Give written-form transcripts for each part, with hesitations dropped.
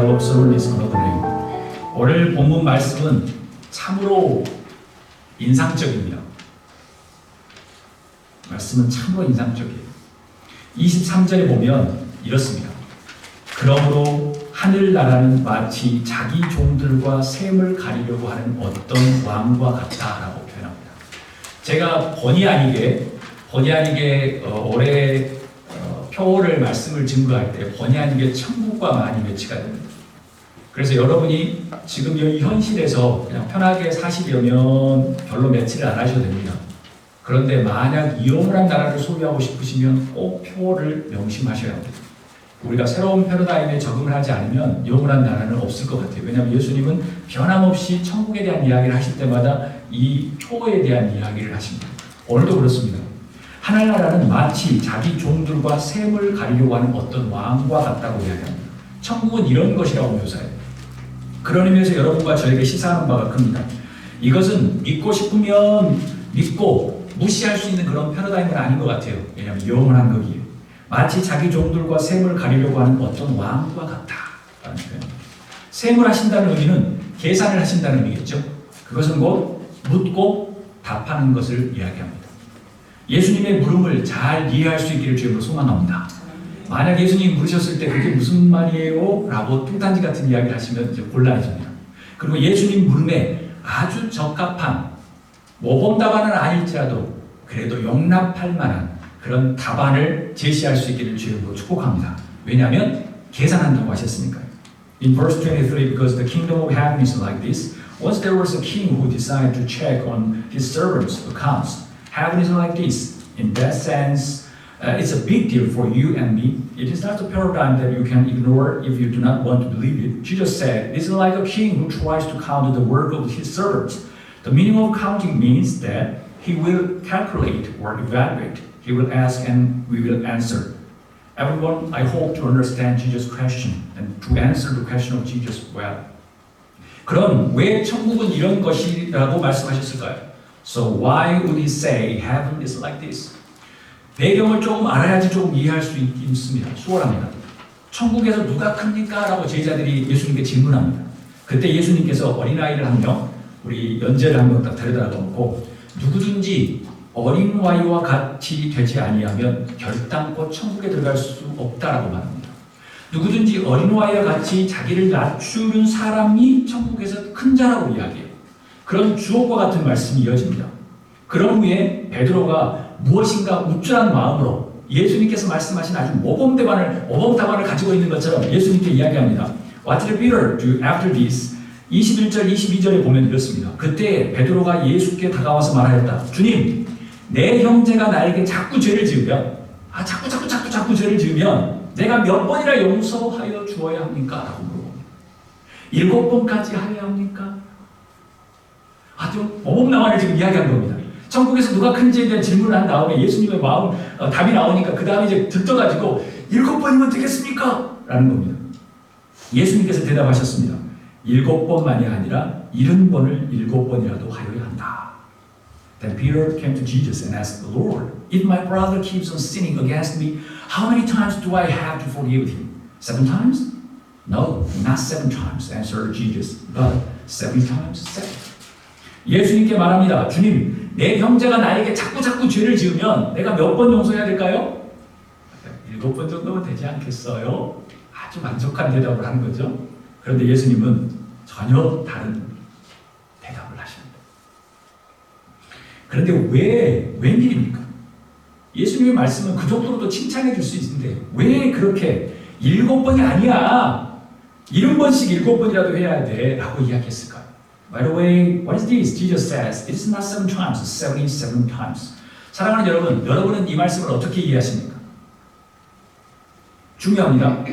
title of sermon is called name. 오늘 본문 말씀은 참으로 인상적입니다. 말씀은 참으로 인상적이에요. 23절에 보면 이렇습니다. 그러므로 하늘나라는 마치 자기 종들과 셈을 가리려고 하는 어떤 왕과 같다라고 표현합니다. 제가 본의 아니게 올해 표를 말씀을 증거할 때 본의 아니게 천국과 많이 매치가 됩니다. 그래서 여러분이 지금 이 현실에서 그냥 편하게 사시려면 별로 매치를 안 하셔도 됩니다. 그런데 만약 영원한 나라를 소유하고 싶으시면 꼭 표를 명심하셔야 합니다. 우리가 새로운 패러다임에 적응을 하지 않으면 영원한 나라는 없을 것 같아요. 왜냐하면 예수님은 변함없이 천국에 대한 이야기를 하실 때마다 이 표에 대한 이야기를 하십니다. 오늘도 그렇습니다. 하늘나라는 마치 자기 종들과 셈을 가리려고 하는 어떤 왕과 같다고 이야기합니다. 천국은 이런 것이라고 묘사해요. 그런 의미에서 여러분과 저에게 시사하는 바가 큽니다. 이것은 믿고 싶으면 믿고 무시할 수 있는 그런 패러다임은 아닌 것 같아요. 왜냐하면 영원한 거기에 마치 자기 종들과 셈을 가리려고 하는 어떤 왕과 같다라는 표현입니다. 셈을 하신다는 의미는 계산을 하신다는 의미겠죠. 그것은 곧 묻고 답하는 것을 이야기합니다. 예수님의 물음을 잘 이해할 수 있기를 주님으로 소망합니다. 만약 예수님이 물으셨을 때 그게 무슨 말이에요? 라고 뚱딴지 같은 이야기를 하시면 이제 곤란해집니다. 그리고 예수님 물음에 아주 적합한 모범 답안은 아닐지라도 그래도 용납할 만한 그런 답안을 제시할 수 있기를 주님으로 축복합니다. 왜냐하면 계산한다고 하셨으니까요. In verse 23, because the kingdom of heaven is like this. Once there was a king who decided to check on his servants' accounts. Heaven is like this. In that sense, it's a big deal for you and me. It is not a paradigm that you can ignore if you do not want to believe it. Jesus said, this is like a king who tries to count the work of his servants. The meaning of counting means that he will calculate or evaluate. He will ask and we will answer. Everyone, I hope to understand Jesus' question and to answer the question of Jesus well. 그럼 왜 천국은 이런 것이라고 말씀하셨을까요? So why would he say heaven is like this? 배경을 조금 알아야지 조금 이해할 수 있습니다. 수월합니다. 천국에서 누가 큽니까? 라고 제자들이 예수님께 질문합니다. 그때 예수님께서 어린아이를 한 명, 우리 연재를 한 명 딱 데려다 놓고 누구든지 어린 아이와 같이 되지 아니하면 결단코 천국에 들어갈 수 없다라고 말합니다. 누구든지 어린 아이와 같이 자기를 낮추는 사람이 천국에서 큰 자라고 이야기해요. 그런 주옥과 같은 말씀이 이어집니다. 그런 후에 베드로가 무엇인가 우쭐한 마음으로 예수님께서 말씀하신 아주 모범 답안을 가지고 있는 것처럼 예수님께 이야기합니다. What did Peter do after this? 21절, 22절에 보면 이렇습니다. 그때 베드로가 예수께 다가와서 말하였다. 주님, 내 형제가 나에게 자꾸 죄를 지으면 자꾸 죄를 지으면 내가 몇 번이나 용서하여 주어야 합니까? 라고 물어봅니다. 7번까지 하여야 합니까? 아주 모범 답안을 지금 이야기한 겁니다. 천국에서 누가 큰지에 대한 질문을 한 다음에 예수님의 답이 나오니까 그 다음에 이제 들떠가지고 7번이면 되겠습니까? 라는 겁니다. 예수님께서 대답하셨습니다. 7번만이 아니라 70번을 7번이라도 하여야 한다. Then Peter came to Jesus and asked the Lord, if my brother keeps on sinning against me, how many times do I have to forgive him? 7 times? No, not 7 times, answered Jesus, but 70 times 7. 예수님께 말합니다. 주님, 내 형제가 나에게 자꾸 죄를 지으면 내가 몇 번 용서해야 될까요? 7번 정도면 되지 않겠어요? 아주 만족한 대답을 하는 거죠. 그런데 예수님은 전혀 다른 대답을 하십니다. 그런데 웬일입니까? 예수님의 말씀은 그 정도로도 칭찬해 줄 수 있는데 왜 그렇게 7번이 아니야 70번씩 7번이라도 해야 돼 라고 이야기했을까요? By the way, what is this? Jesus says, it is not 7 times, it's 77 times. 사랑하는 여러분, 여러분은 이 말씀을 어떻게 이해하십니까? 중요합니다.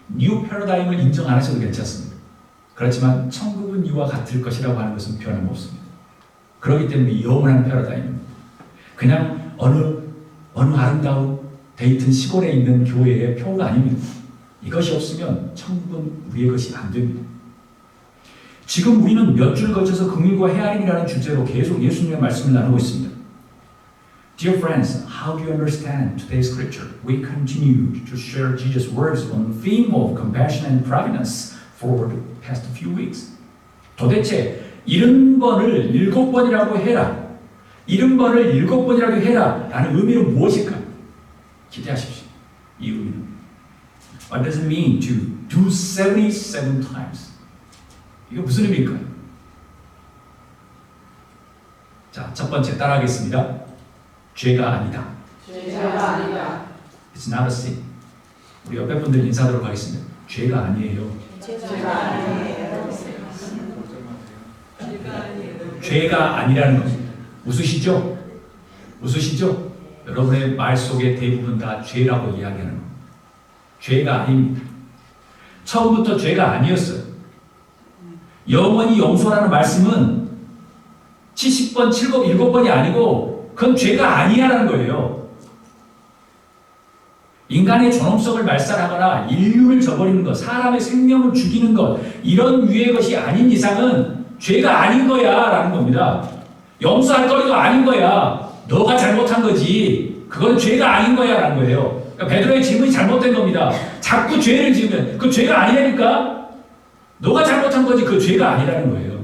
뉴 패러다임을 인정 안 하셔도 괜찮습니다. 그렇지만 천국은 이와 같을 것이라고 하는 것은 변함없습니다. 그렇기 때문에 영원한 패러다임입니다. 그냥 어느 아름다운 데이튼 시골에 있는 교회의 표가 아닙니다. 이것이 없으면 천국은 우리의 것이 안 됩니다. 지금 우리는 몇 주를 거쳐서 긍휼과 헤아림이라는 주제로 계속 예수님의 말씀을 나누고 있습니다. Dear friends, how do you understand today's scripture? We continue to share Jesus' words on the theme of compassion and providence for the past few weeks. 도대체 70번을 7번이라고 해라. 70번을 7번이라고 해라. 라는 의미는 무엇일까? 기대하십시오. 이 의미는. What does it mean to do 77 times? 이게 무슨 의미일까요? 자, 첫 번째 따라하겠습니다. 죄가 아니다. 죄가 아니다. It's not a sin. 우리 옆에 분들 인사하도록 하겠습니다. 죄가 아니에요. 죄가 아니에요. 죄가 아니라는 겁니다. 웃으시죠? 웃으시죠? 여러분의 말 속에 대부분 다 죄라고 이야기하는 겁니다. 죄가 아닙니다. 처음부터 죄가 아니었어요. 영원히 용서라는 말씀은 70번, 7번이 아니고 그건 죄가 아니야라는 거예요. 인간의 존엄성을 말살하거나 인류를 저버리는 것, 사람의 생명을 죽이는 것, 이런 유의 것이 아닌 이상은 죄가 아닌 거야 라는 겁니다. 용서할 거리가 아닌 거야. 너가 잘못한 거지. 그건 죄가 아닌 거야 라는 거예요. 그러니까 베드로의 질문이 잘못된 겁니다. 자꾸 죄를 지으면 그 죄가 아니라니까. 너가 잘못한 거지 그 죄가 아니라는 거예요.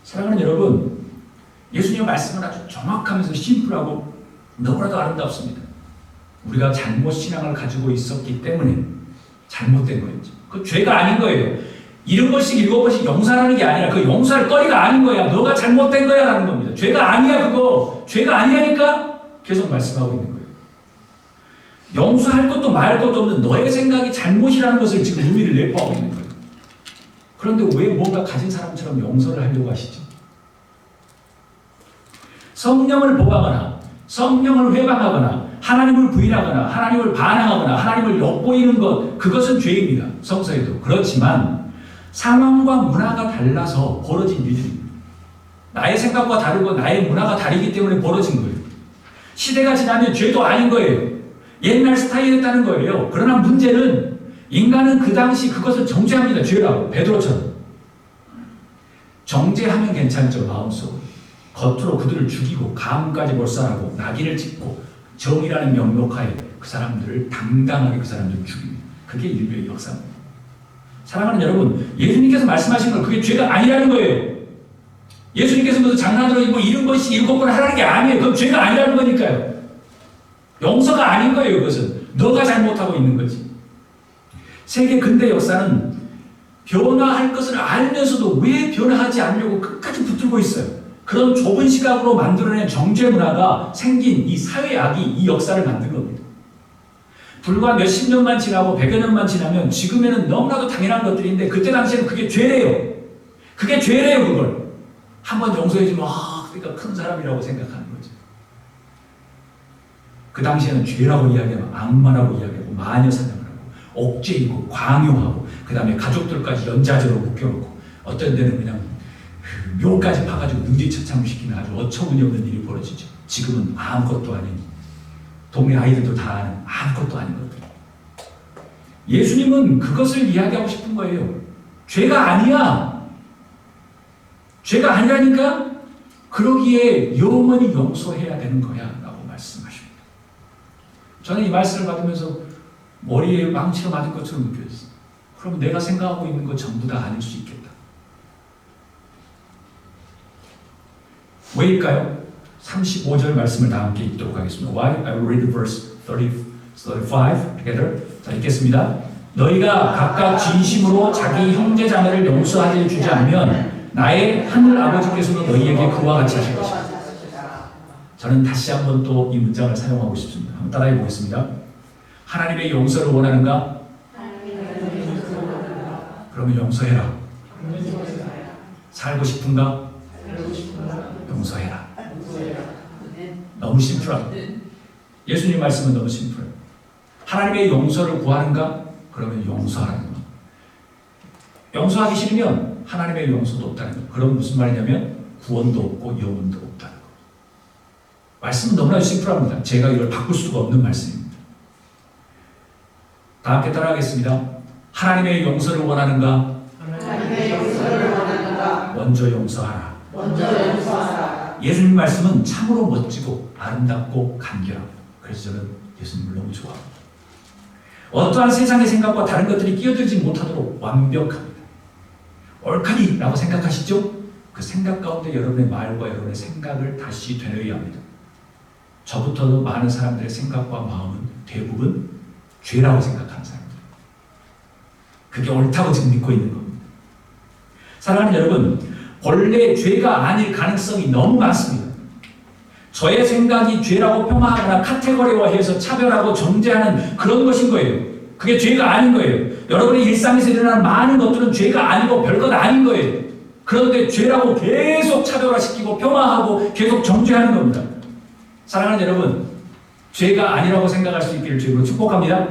사랑하는 여러분, 예수님의 말씀은 아주 정확하면서 심플하고 너무나도 아름답습니다. 우리가 잘못 신앙을 가지고 있었기 때문에 잘못된 거였죠. 그 죄가 아닌 거예요. 7번씩 7번씩 용서하는 게 아니라 그 용서할 거리가 아닌 거야. 너가 잘못된 거야 라는 겁니다. 죄가 아니야 그거. 죄가 아니라니까 계속 말씀하고 있는 거예요. 용서할 것도 말할 것도 없는 너의 생각이 잘못이라는 것을 지금 의미를 내포하고 있는 거예요. 그런데 왜 뭔가 가진 사람처럼 용서를 하려고 하시죠? 성령을 보아하거나 성령을 회방하거나 하나님을 부인하거나 하나님을 반항하거나 하나님을 엿보이는 것, 그것은 죄입니다. 성서에도. 그렇지만 상황과 문화가 달라서 벌어진 일들입니다. 나의 생각과 다르고 나의 문화가 다르기 때문에 벌어진 거예요. 시대가 지나면 죄도 아닌 거예요. 옛날 스타일이었다는 거예요. 그러나 문제는 인간은 그 당시 그것을 정죄합니다. 죄라고. 베드로처럼. 정죄하면 괜찮죠. 마음속으로. 겉으로 그들을 죽이고 가문까지 몰살하고 낙인을 찍고 정의라는 명목하에 그 사람들을 당당하게 그 사람들을 죽입니다. 그게 인류의 역사입니다. 사랑하는 여러분, 예수님께서 말씀하신 건 그게 죄가 아니라는 거예요. 예수님께서 무슨 장난으로 뭐 70번씩 7번 하라는 게 아니에요. 그건 죄가 아니라는 거니까요. 용서가 아닌 거예요. 그것은 너가 잘못하고 있는 거지. 세계 근대 역사는 변화할 것을 알면서도 왜 변화하지 않으려고 끝까지 붙들고 있어요. 그런 좁은 시각으로 만들어낸 정죄 문화가 생긴 이 사회악이 이 역사를 만든 겁니다. 불과 몇십 년만 지나고 100여 년만 지나면 지금에는 너무나도 당연한 것들인데 그때 당시에는 그게 죄래요. 그게 죄래요. 그걸 한번 용서해주면 그러니까 큰 사람이라고 생각하는 거죠. 그 당시에는 죄라고 이야기하고 악마라고 이야기하고 마녀 사냥을 하고 옥죄이고 광요하고 그 다음에 가족들까지 연좌제로 묶여놓고 어떤 데는 그냥 묘까지 파가지고 능지처참을 시키는 아주 어처구니 없는 일이 벌어지죠. 지금은 아무것도 아닌, 동네 아이들도 다 아는 아무것도 아닌 것들. 예수님은 그것을 이야기하고 싶은 거예요. 죄가 아니야. 죄가 아니라니까. 그러기에 영원히 용서해야 되는 거야 라고 말씀하십니다. 저는 이 말씀을 받으면서 머리에 망치로 맞은 것처럼 느껴졌어요. 그럼 내가 생각하고 있는 거 전부 다 아닐 수 있겠다. 왜일까요? 35절 말씀을 다 함께 읽도록 하겠습니다. Why? I will read verse 35 together. 자, 읽겠습니다. 너희가 각각 진심으로 자기 형제 자매를 용서하지 주지 않으면 나의 하늘 아버지께서도 너희에게 그와 같이 하실 것이다. 저는 다시 한번 또 이 문장을 사용하고 싶습니다. 한번 따라해 보겠습니다. 하나님의 용서를 원하는가? 그러면 용서해라. 살고 싶은가? 용서해라. 너무 심플합니다. 예수님 말씀은 너무 심플해요. 하나님의 용서를 구하는가? 그러면 용서하라는 겁니다. 용서하기 싫으면 하나님의 용서도 없다는 거예요. 그럼 무슨 말이냐면 구원도 없고 영혼도 없다는 거예요. 말씀은 너무나 심플합니다. 제가 이걸 바꿀 수가 없는 말씀입니다. 다 함께 따라하겠습니다. 하나님의 용서를 원하는가? 하나님의 용서를 원하는가? 먼저 용서하라. 먼저 용서하라. 예수님 말씀은 참으로 멋지고 아름답고 간결하고, 그래서 저는 예수님을 너무 좋아합니다. 어떠한 세상의 생각과 다른 것들이 끼어들지 못하도록 완벽합니다. 옳거니 라고 생각하시죠? 그 생각 가운데 여러분의 말과 여러분의 생각을 다시 되뇌어야 합니다. 저부터도 많은 사람들의 생각과 마음은 대부분 죄라고 생각하는 사람입니다. 그게 옳다고 지금 믿고 있는 겁니다. 사랑하는 여러분, 본래 죄가 아닐 가능성이 너무 많습니다. 저의 생각이 죄라고 폄하하거나 카테고리화해서 차별하고 정죄하는 그런 것인 거예요. 그게 죄가 아닌 거예요. 여러분의 일상에서 일어나는 많은 것들은 죄가 아니고 별것 아닌 거예요. 그런데 죄라고 계속 차별화시키고 폄하하고 계속 정죄하는 겁니다. 사랑하는 여러분, 죄가 아니라고 생각할 수 있기를 주님으로 축복합니다.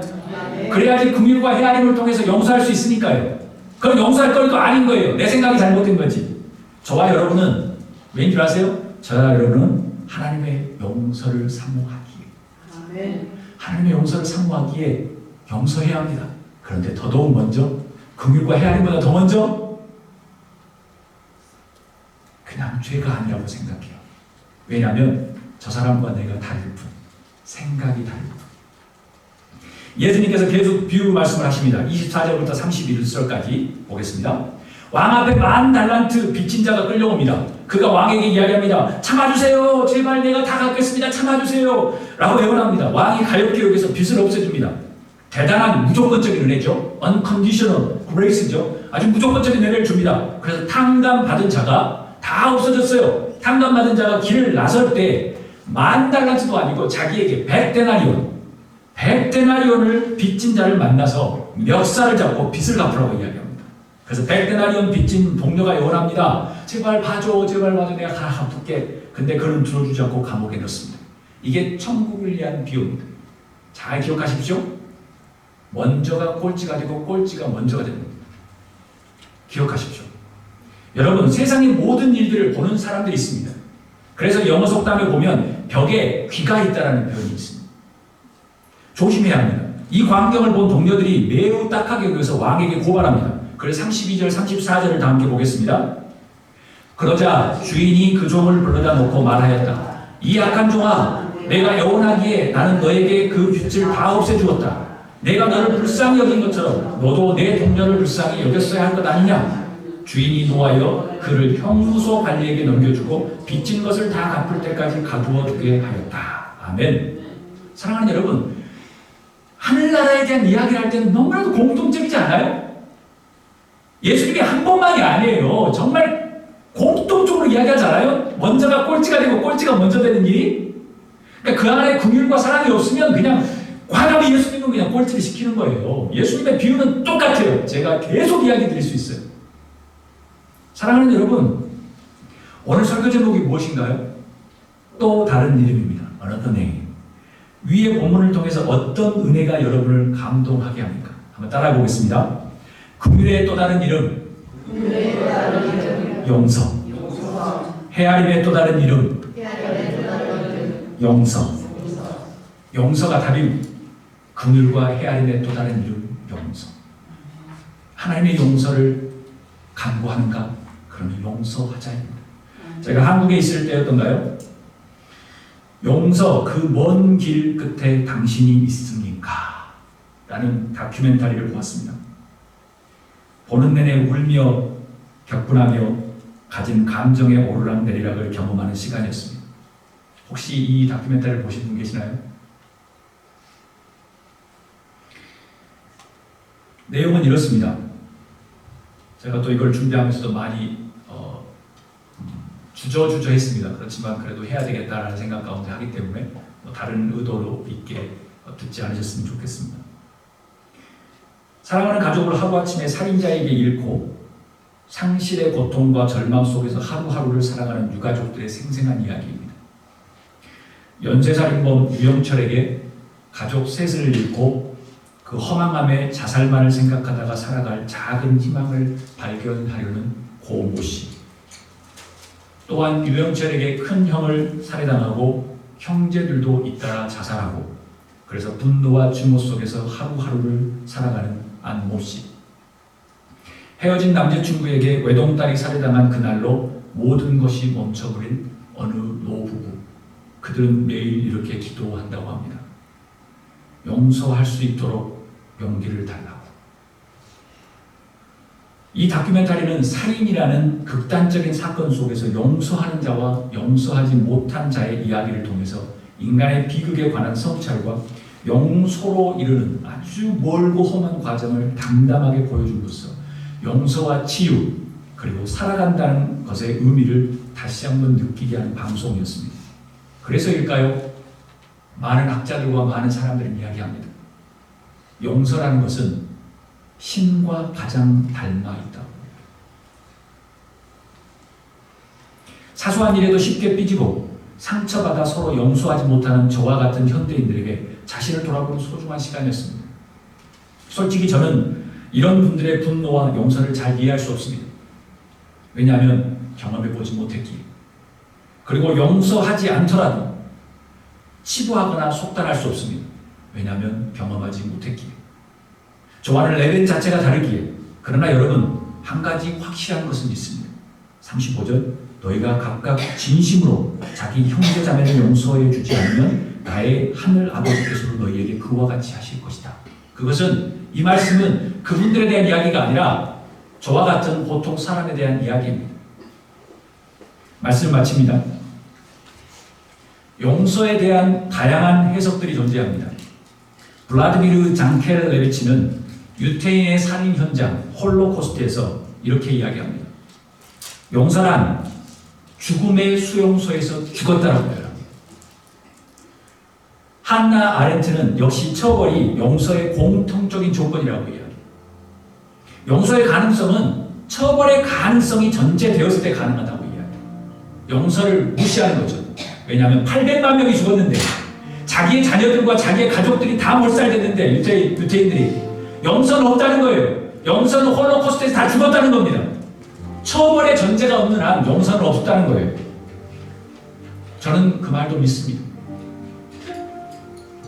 그래야지 긍휼과 헤아림을 통해서 용서할 수 있으니까요. 그럼 용서할 거리도 아닌 거예요. 내 생각이 잘못된 거지. 저와 여러분은 왠 줄 아세요? 저와 여러분은 하나님의 용서를 사모하기에, 하나님의 용서를 사모하기에 용서해야 합니다. 그런데 더더욱 먼저 긍휼과 헤아림보다 더 먼저 그냥 죄가 아니라고 생각해요. 왜냐하면 저 사람과 내가 다를 뿐, 생각이 다를 뿐. 예수님께서 계속 비유 말씀을 하십니다. 24절부터 31절까지 보겠습니다. 왕 앞에 10,000달란트 빚진 자가 끌려옵니다. 그가 왕에게 이야기합니다. 참아주세요. 제발 내가 다 갚겠습니다. 참아주세요. 라고 애원합니다. 왕이 가엾게 여기서 빚을 없애줍니다. 대단한 무조건적인 은혜죠. Unconditional grace죠. 아주 무조건적인 은혜를 줍니다. 그래서 탕감받은 자가 다 없어졌어요. 탕감받은 자가 길을 나설 때 10,000달란트도 아니고 자기에게 100데나리온을 빚진 자를 만나서 멱살을 잡고 빚을 갚으라고 이야기합니다. 그래서 100데나리온 빚진 동료가 애원합니다. 제발 봐줘, 제발 봐줘, 내가 다 갚을게. 근데 그는 들어주지 않고 감옥에 넣습니다. 이게 천국을 위한 비유입니다. 잘 기억하십시오. 먼저가 꼴찌가 되고 꼴찌가 먼저가 됩니다. 기억하십시오. 여러분, 세상의 모든 일들을 보는 사람들이 있습니다. 그래서 영어 속담에 보면 벽에 귀가 있다라는 표현이 있습니다. 조심해야 합니다. 이 광경을 본 동료들이 매우 딱하게 여겨서 왕에게 고발합니다. 그래서 32절, 34절을 다 함께 보겠습니다. 그러자 주인이 그 종을 불러다 놓고 말하였다. 이 악한 종아, 내가 애원하기에 나는 너에게 그 빚을 다 없애주었다. 내가 너를 불쌍히 여긴 것처럼 너도 내 동료를 불쌍히 여겼어야 할 것 아니냐. 주인이 노하여 그를 형무소 관리에게 넘겨주고 빚진 것을 다 갚을 때까지 가두어 두게 하였다. 아멘. 사랑하는 여러분, 하늘나라에 대한 이야기를 할 때는 너무나도 공통적이지 않아요? 예수님이 한 번만이 아니에요. 정말 공통적으로 이야기하잖아요. 먼저가 꼴찌가 되고 꼴찌가 먼저 되는 일이. 그러니까 그 안에 긍휼과 사랑이 없으면 그냥 과감히 예수님은 그냥 꼴찌를 시키는 거예요. 예수님의 비유는 똑같아요. 제가 계속 이야기 드릴 수 있어요. 사랑하는 여러분, 오늘 설교 제목이 무엇인가요? 또 다른 이름입니다. Another name. 위의 본문을 통해서 어떤 은혜가 여러분을 감동하게 합니까? 한번 따라해 보겠습니다. 긍휼의 또 다른 이름, 용서. 헤아림의 또 다른 이름, 용서. 용서가 답입니다. 긍휼과 헤아림의 또 다른 이름, 용서. 하나님의 용서를 간구하는가? 그러면 용서하자입니다. 제가 한국에 있을 때였던가요? 용서, 그 먼 길 끝에 당신이 있습니까? 라는 다큐멘터리를 보았습니다. 보는 내내 울며 격분하며 가진 감정의 오르락내리락을 경험하는 시간이었습니다. 혹시 이 다큐멘터리를 보신 분 계시나요? 내용은 이렇습니다. 제가 또 이걸 준비하면서도 많이 주저주저 했습니다. 그렇지만 그래도 해야 되겠다라는 생각 가운데 하기 때문에 다른 의도로 있게 듣지 않으셨으면 좋겠습니다. 사랑하는 가족을 하루아침에 살인자에게 잃고 상실의 고통과 절망 속에서 하루하루를 살아가는 유가족들의 생생한 이야기입니다. 연쇄살인범 유영철에게 가족 셋을 잃고 그 허망함에 자살만을 생각하다가 살아갈 작은 희망을 발견하려는 고모 씨. 또한 유영철에게 큰 형을 살해당하고 형제들도 잇따라 자살하고 그래서 분노와 증오 속에서 하루하루를 살아가는 안모 씨. 헤어진 남자친구에게 외동딸이 살해당한 그날로 모든 것이 멈춰버린 어느 노부부, 그들은 매일 이렇게 기도한다고 합니다. 용서할 수 있도록 용기를 달라고. 이 다큐멘터리는 살인이라는 극단적인 사건 속에서 용서하는 자와 용서하지 못한 자의 이야기를 통해서 인간의 비극에 관한 성찰과 용서로 이르는 아주 멀고 험한 과정을 담담하게 보여줌으로써 용서와 치유 그리고 살아간다는 것의 의미를 다시 한번 느끼게 하는 방송이었습니다. 그래서일까요? 많은 학자들과 많은 사람들이 이야기합니다. 용서라는 것은 신과 가장 닮아 있다. 사소한 일에도 쉽게 삐지고 상처받아 서로 용서하지 못하는 저와 같은 현대인들에게 자신을 돌아보는 소중한 시간이었습니다. 솔직히 저는 이런 분들의 분노와 용서를 잘 이해할 수 없습니다. 왜냐하면 경험해보지 못했기에. 그리고 용서하지 않더라도 치부하거나 속단할 수 없습니다. 왜냐하면 경험하지 못했기에. 저와는 레벨 자체가 다르기에. 그러나 여러분, 한 가지 확실한 것은 있습니다. 35절, 너희가 각각 진심으로 자기 형제 자매를 용서해 주지 않으면 나의 하늘 아버지께서도 너희에게 그와 같이 하실 것이다. 그것은, 이 말씀은 그분들에 대한 이야기가 아니라 저와 같은 보통 사람에 대한 이야기입니다. 말씀을 마칩니다. 용서에 대한 다양한 해석들이 존재합니다. 블라드미르 장켈레비치는 유태인의 살인 현장 홀로코스트에서 이렇게 이야기합니다. 용서란 죽음의 수용소에서 죽었다라고 말합니다. 한나 아렌트는 역시 처벌이 용서의 공통적인 조건이라고 이야기합니다. 용서의 가능성은 처벌의 가능성이 전제되었을 때 가능하다고 이야기합니다. 용서를 무시하는 거죠. 왜냐하면 800만 명이 죽었는데 자기의 자녀들과 자기의 가족들이 다 몰살됐는데 유태인들이 용서는 없다는 거예요. 용서는 홀로코스트에서 다 죽었다는 겁니다. 처벌의 전제가 없는 한 용서는 없다는 거예요. 저는 그 말도 믿습니다.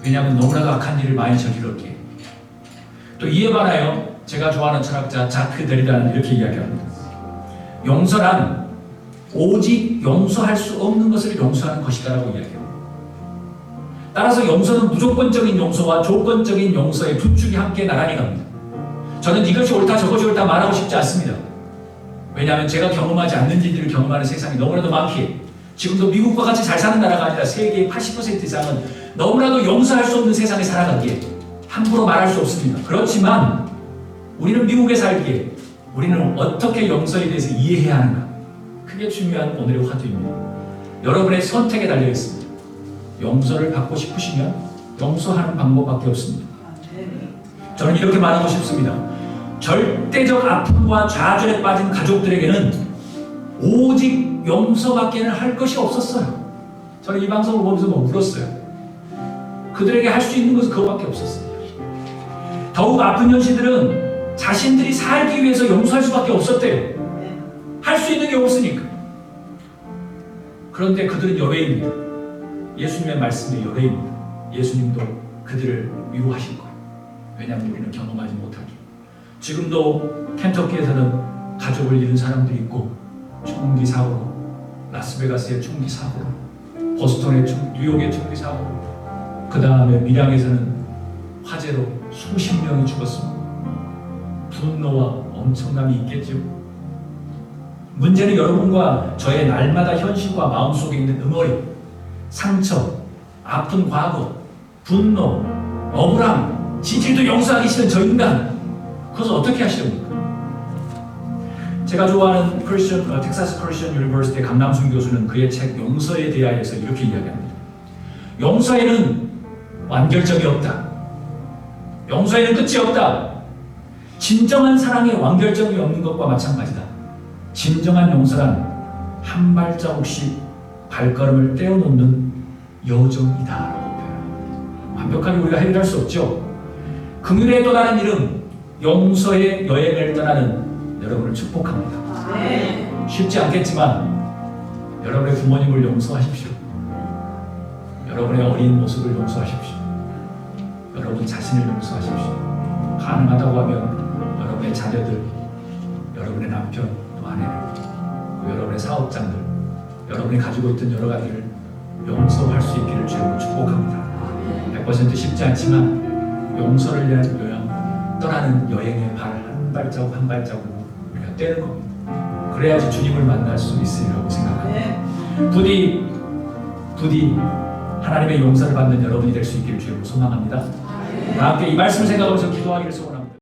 왜냐하면 너무나도 악한 일을 많이 저질렀기에. 또 이에 반하여 제가 좋아하는 철학자 자크 데리다는 이렇게 이야기합니다. 용서란 오직 용서할 수 없는 것을 용서하는 것이다라고 이야기합니다. 따라서 용서는 무조건적인 용서와 조건적인 용서의 두 축이 함께 나란히 갑니다. 저는 이것이 옳다 저것이 옳다 말하고 싶지 않습니다. 왜냐하면 제가 경험하지 않는 일들을 경험하는 세상이 너무나도 많기에 지금도 미국과 같이 잘 사는 나라가 아니라 세계의 80% 이상은 너무나도 용서할 수 없는 세상에 살아가기에 함부로 말할 수 없습니다. 그렇지만 우리는 미국에 살기에 우리는 어떻게 용서에 대해서 이해해야 하는가? 그게 중요한 오늘의 화두입니다. 여러분의 선택에 달려 있습니다. 용서를 받고 싶으시면 용서하는 방법밖에 없습니다. 저는 이렇게 말하고 싶습니다. 절대적 아픔과 좌절에 빠진 가족들에게는 오직 용서밖에는 할 것이 없었어요. 저는 이 방송을 보면서 울었어요. 그들에게 할 수 있는 것은 그것밖에 없었어요. 더욱 아픈 현실들은 자신들이 살기 위해서 용서할 수밖에 없었대요. 할 수 있는 게 없으니까. 그런데 그들은 여외입니다. 예수님의 말씀이 여외입니다. 예수님도 그들을 위로하실 거예요. 왜냐하면 우리는 경험하지 못하기. 지금도 켄터키에서는 가족을 잃은 사람들이 있고 총기 사고로, 라스베가스의 총기 사고로, 보스턴의 뉴욕의 총기 사고로, 그 다음에 밀양에서는 화재로 수십 명이 죽었습니다. 분노와 엄청남이 있겠죠. 문제는 여러분과 저의 날마다 현실과 마음속에 있는 응어리, 상처, 아픈 과거, 분노, 억울함, 지질도 용서하기 싫은 저 인간, 그것을 어떻게 하시렵니까? 제가 좋아하는 텍사스 크리스천 유니버시티 강남순 교수는 그의 책 용서에 대하여서 이렇게 이야기합니다. 용서에는 완결점이 없다. 용서에는 끝이 없다. 진정한 사랑에 완결점이 없는 것과 마찬가지다. 진정한 용서란 한 발자국씩 발걸음을 떼어놓는 여정이다. 완벽하게 우리가 해결할 수 없죠. 긍휼의 또 다른 이름, 용서의 여행을 떠나는 여러분을 축복합니다. 쉽지 않겠지만 여러분의 부모님을 용서하십시오. 여러분의 어린 모습을 용서하십시오. 여러분 자신을 용서하십시오. 가능하다고 하면 여러분의 자녀들, 여러분의 남편, 또 아내들, 또 여러분의 사업장들, 여러분이 가지고 있던 여러 가지를 용서할 수 있기를 주님으로 축복합니다. 100% 쉽지 않지만 용서를 위한 떠나는 여행의 발 한 발자국 한 발자국 우리가 떼는 겁니다. 그래야지 주님을 만날 수 있으리라고 생각합니다. 부디 하나님의 용서를 받는 여러분이 될 수 있기를 주님으로 소망합니다. 다 함께 이 말씀을 생각하면서 기도하기를 소원합니다.